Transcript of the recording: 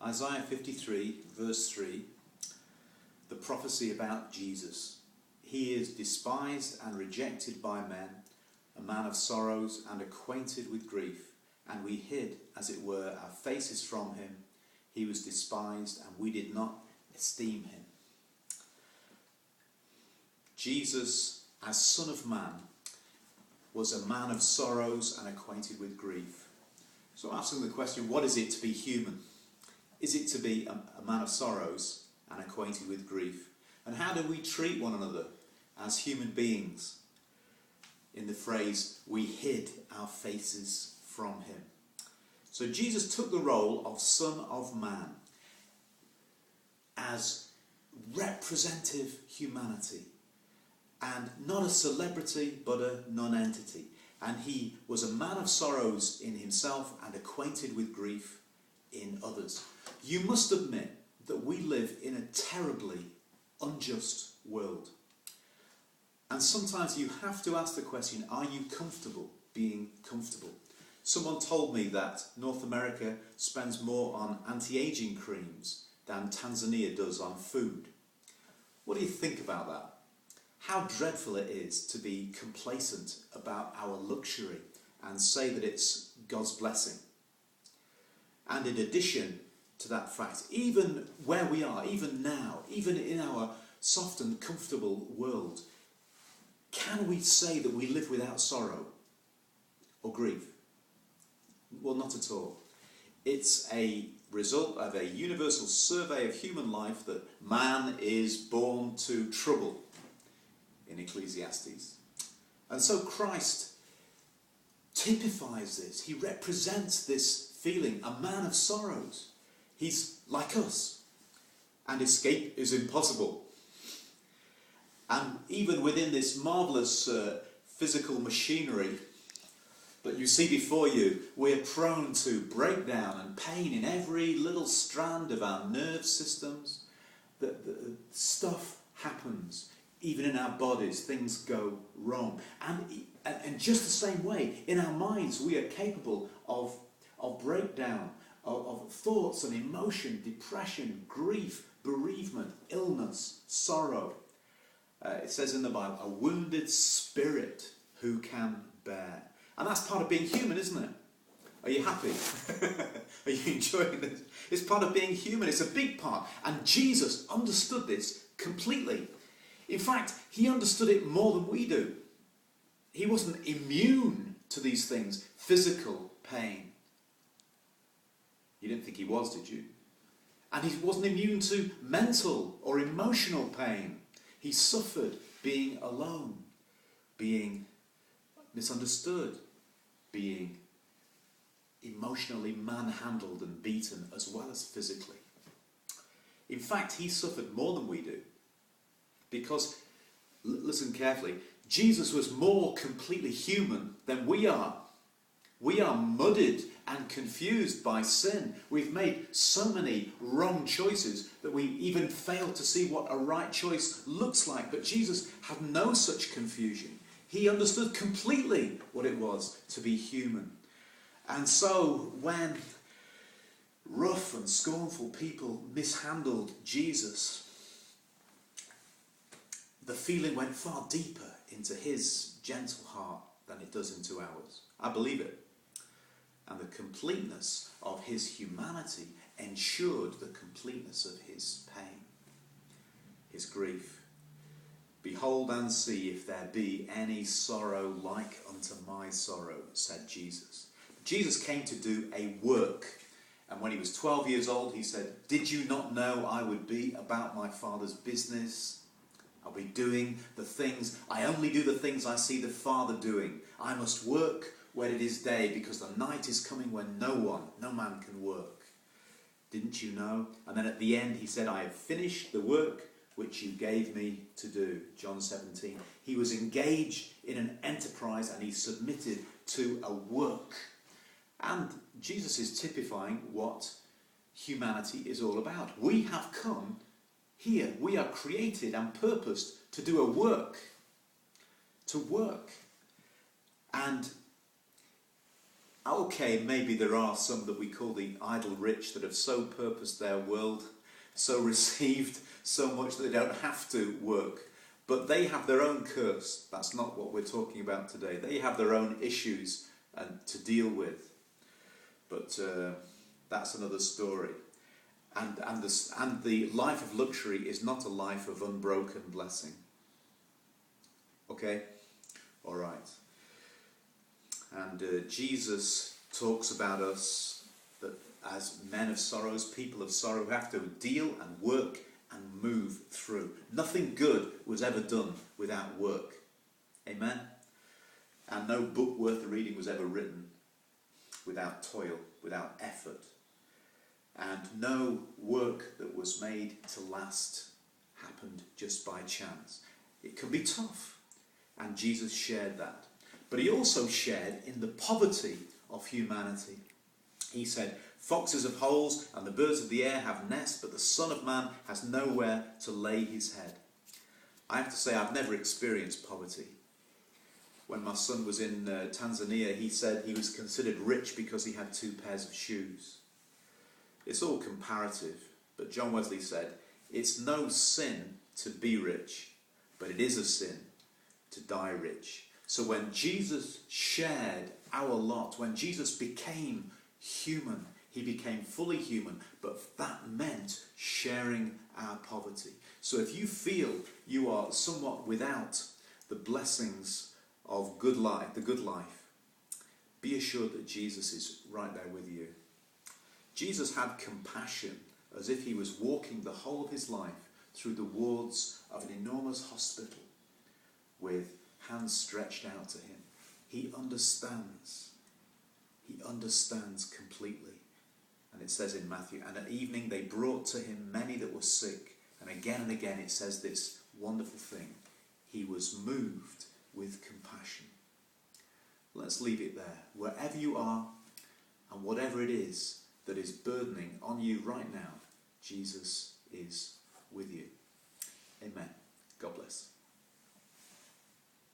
Isaiah 53, verse 3, the prophecy about Jesus. He is despised and rejected by men, a man of sorrows and acquainted with grief, and we hid, as it were, our faces from him. He was despised, and we did not esteem him. Jesus, as Son of Man, was a man of sorrows and acquainted with grief. So asking the question, what is it to be human? Is it to be a man of sorrows and acquainted with grief? And how do we treat one another as human beings? In the phrase, we hid our faces from him. So Jesus took the role of Son of Man as representative humanity, and not a celebrity but a non-entity. And he was a man of sorrows in himself and acquainted with grief in others. You must admit that we live in a terribly unjust world. And sometimes you have to ask the question, are you comfortable being comfortable? Someone told me that North America spends more on anti-aging creams than Tanzania does on food. What do you think about that? How dreadful it is to be complacent about our luxury and say that it's God's blessing. And in addition to that fact, even where we are, even now, even in our soft and comfortable world, can we say that we live without sorrow or grief? Well, not at all. It's a result of a universal survey of human life that man is born to trouble in Ecclesiastes. And so Christ typifies this. He represents this feeling, a man of sorrows. He's like us, and escape is impossible. And even within this marvellous physical machinery that you see before you, we're prone to breakdown and pain in every little strand of our nerve systems. The stuff happens. Even in our bodies, things go wrong. And just the same way, in our minds, we are capable of breakdown, of thoughts and emotion, depression, grief, bereavement, illness, sorrow. It says in the Bible, a wounded spirit who can bear. And that's part of being human, isn't it? Are you happy? Are you enjoying this? It's part of being human. It's a big part. And Jesus understood this completely. In fact, he understood it more than we do. He wasn't immune to these things, physical pain. You didn't think he was, did you? And he wasn't immune to mental or emotional pain. He suffered being alone, being misunderstood, being emotionally manhandled and beaten as well as physically. In fact, he suffered more than we do. Because, listen carefully, Jesus was more completely human than we are. We are muddied and confused by sin. We've made so many wrong choices that we even fail to see what a right choice looks like. But Jesus had no such confusion. He understood completely what it was to be human. And so when rough and scornful people mishandled Jesus, the feeling went far deeper into his gentle heart than it does into ours. I believe it. And the completeness of his humanity ensured the completeness of his pain, his grief. Behold and see if there be any sorrow like unto my sorrow, said Jesus. Jesus came to do a work. And when he was 12 years old, he said, did you not know I would be about my Father's business? I'll be doing the things, I only do the things I see the Father doing. I must work when it is day, because the night is coming when no man can work. Didn't you know? And then at the end he said, I have finished the work which you gave me to do. John 17. He was engaged in an enterprise and he submitted to a work. And Jesus is typifying what humanity is all about. We have come here. We are created and purposed to do a work. To work. And Okay, maybe there are some that we call the idle rich that have so purposed their world, so received so much that they don't have to work. But they have their own curse. That's not what we're talking about today. They have their own issues to deal with. But that's another story. And the life of luxury is not a life of unbroken blessing. Okay? All right. And Jesus talks about us that as men of sorrows, people of sorrow, who have to deal and work and move through. Nothing good was ever done without work. Amen? And no book worth reading was ever written without toil, without effort. And no work that was made to last happened just by chance. It can be tough. And Jesus shared that. But he also shared in the poverty of humanity. He said, foxes have holes and the birds of the air have nests, but the Son of Man has nowhere to lay his head. I have to say I've never experienced poverty. When my son was in Tanzania, he said he was considered rich because he had 2 pairs of shoes. It's all comparative, but John Wesley said, it's no sin to be rich, but it is a sin to die rich. So when Jesus shared our lot, when Jesus became human, he became fully human, but that meant sharing our poverty. So if you feel you are somewhat without the blessings of good life, the good life, be assured that Jesus is right there with you. Jesus had compassion as if he was walking the whole of his life through the wards of an enormous hospital with hands stretched out to him. He understands. He understands completely. And it says in Matthew, and at evening they brought to him many that were sick. And again it says this wonderful thing. He was moved with compassion. Let's leave it there. Wherever you are and whatever it is that is burdening on you right now, Jesus is with you. Amen. God bless.